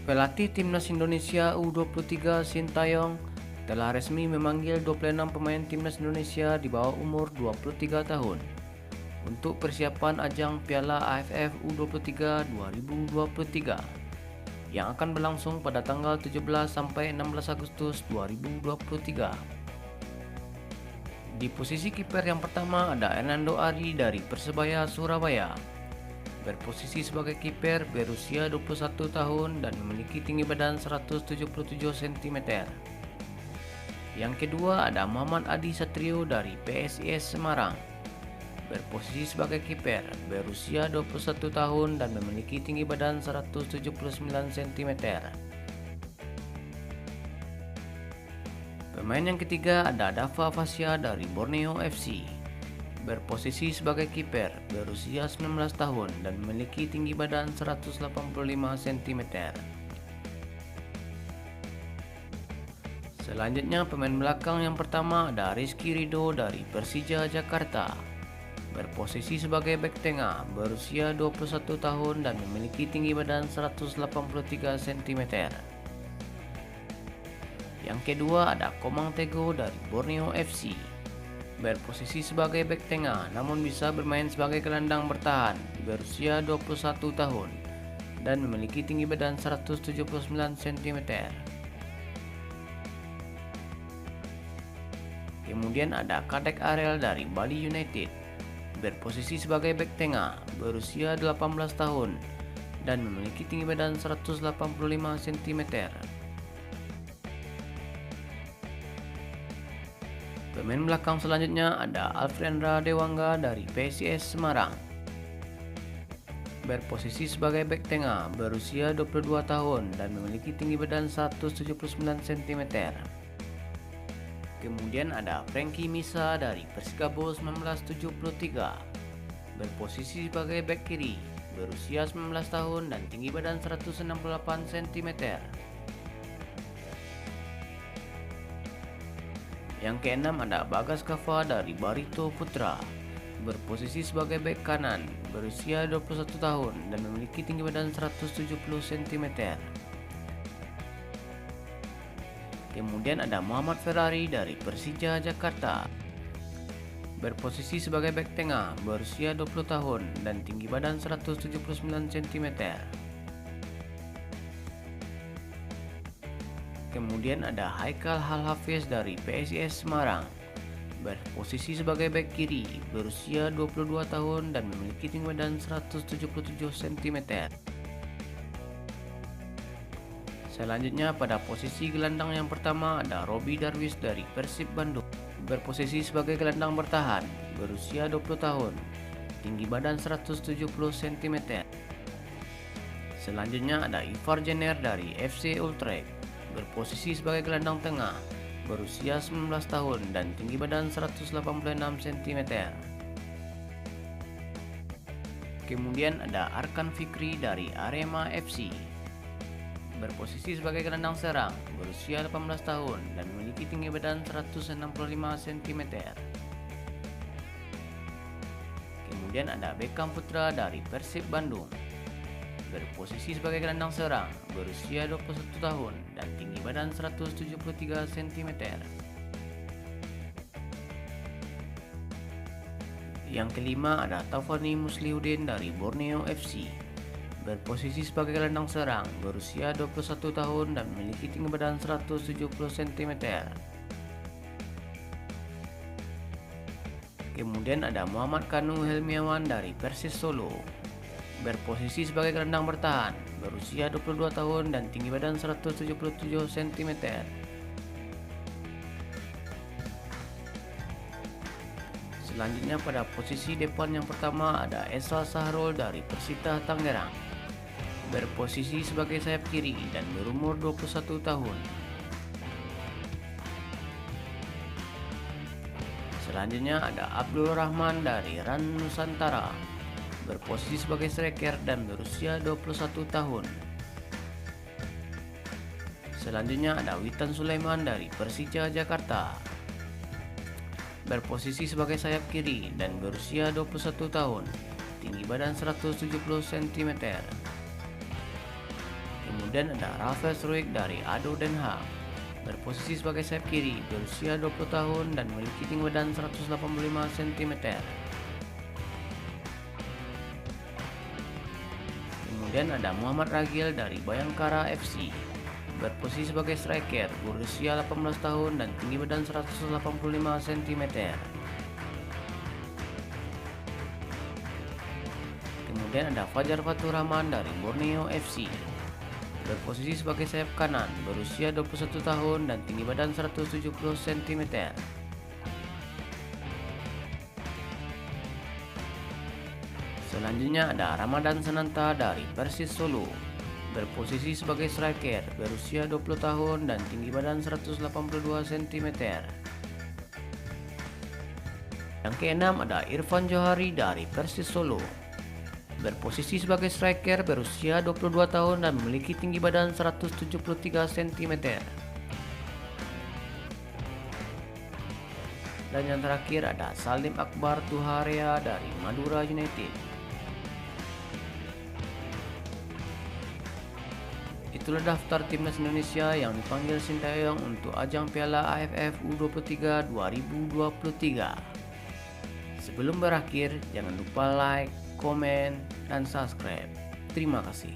Pelatih Timnas Indonesia U23 Sintayong telah resmi memanggil 26 pemain Timnas Indonesia di bawah umur 23 tahun untuk persiapan ajang Piala AFF U23 2023 yang akan berlangsung pada tanggal 17 sampai 16 Agustus 2023. Di posisi kiper yang pertama ada Hernando Ari dari Persebaya Surabaya. Berposisi sebagai kiper, berusia 21 tahun dan memiliki tinggi badan 177 cm. Yang kedua ada Muhammad Adi Satrio dari PSIS Semarang. Berposisi sebagai kiper, berusia 21 tahun dan memiliki tinggi badan 179 cm. Pemain yang ketiga ada Dava Fasya dari Borneo FC. Berposisi sebagai kiper, berusia 19 tahun dan memiliki tinggi badan 185 cm. Selanjutnya pemain belakang yang pertama ada Rizky Ridho dari Persija Jakarta. Berposisi sebagai bek tengah, berusia 21 tahun dan memiliki tinggi badan 183 cm. Yang kedua ada Komang Tego dari Borneo FC. Berposisi sebagai bek tengah namun bisa bermain sebagai gelandang bertahan, berusia 21 tahun dan memiliki tinggi badan 179 cm. Kemudian ada Kadek Arel dari Bali United. Berposisi sebagai bek tengah, berusia 18 tahun dan memiliki tinggi badan 185 cm. Pemain belakang selanjutnya ada Alfrendra Dewangga dari PSIS Semarang. Berposisi sebagai bek tengah, berusia 22 tahun dan memiliki tinggi badan 179 cm. Kemudian ada Frankie Misa dari Persikabo 1973. Berposisi sebagai bek kiri, berusia 19 tahun dan tinggi badan 168 cm. Yang keenam ada Bagas Kava dari Barito Putra. Berposisi sebagai bek kanan, berusia 21 tahun dan memiliki tinggi badan 170 cm. Kemudian ada Muhammad Ferrari dari Persija Jakarta. Berposisi sebagai bek tengah, berusia 20 tahun dan tinggi badan 179 cm. Kemudian ada Haikal Halhafiz dari PSIS Semarang. Berposisi sebagai bek kiri, berusia 22 tahun dan memiliki tinggi badan 177 cm. Selanjutnya pada posisi gelandang yang pertama ada Robi Darwis dari Persib Bandung. Berposisi sebagai gelandang bertahan, berusia 20 tahun, tinggi badan 170 cm. Selanjutnya ada Ivar Jenner dari FC Utrecht. Berposisi sebagai gelandang tengah, berusia 19 tahun dan tinggi badan 186 cm. Kemudian ada Arkan Fikri dari Arema FC. Berposisi sebagai gelandang serang, berusia 18 tahun dan memiliki tinggi badan 165 cm. Kemudian ada Beckham Putra dari Persib Bandung. Berposisi sebagai gelandang serang, berusia 21 tahun dan tinggi badan 173 cm. Yang kelima ada Taufani Musliuddin dari Borneo FC. Berposisi sebagai gelandang serang, berusia 21 tahun dan memiliki tinggi badan 170 cm. Kemudian ada Muhammad Kanu Helmiawan dari Persis Solo. Berposisi sebagai gelandang bertahan, berusia 22 tahun dan tinggi badan 177 cm. Selanjutnya pada posisi depan yang pertama ada Esa Sahrul dari Persita Tangerang. Berposisi sebagai sayap kiri dan berumur 21 tahun. Selanjutnya ada Abdul Rahman dari Ran Nusantara. Berposisi sebagai striker dan berusia 21 tahun. Selanjutnya ada Witan Sulaiman dari Persija Jakarta. Berposisi sebagai sayap kiri dan berusia 21 tahun. Tinggi badan 170 cm. Kemudian ada Rafael Struijk dari ADO Den Haag. Berposisi sebagai sayap kiri, berusia 20 tahun dan memiliki tinggi badan 185 cm. Kemudian ada Muhammad Ragil dari Bayangkara FC. Berposisi sebagai striker, berusia 18 tahun dan tinggi badan 185 cm. Kemudian ada Fajar Fatur Rahman dari Borneo FC. Berposisi sebagai sayap kanan, berusia 21 tahun dan tinggi badan 170 cm. Selanjutnya ada Ramadan Sananta dari Persis Solo. Berposisi sebagai striker, berusia 20 tahun dan tinggi badan 182 cm. Yang keenam ada Irfan Johari dari Persis Solo. Berposisi sebagai striker, berusia 22 tahun dan memiliki tinggi badan 173 cm. Dan yang terakhir ada Salim Akbar Tuharia dari Madura United. Itulah daftar timnas Indonesia yang dipanggil Sintayong untuk ajang Piala AFF U23 2023. Sebelum berakhir, jangan lupa like, komen, dan subscribe. Terima kasih.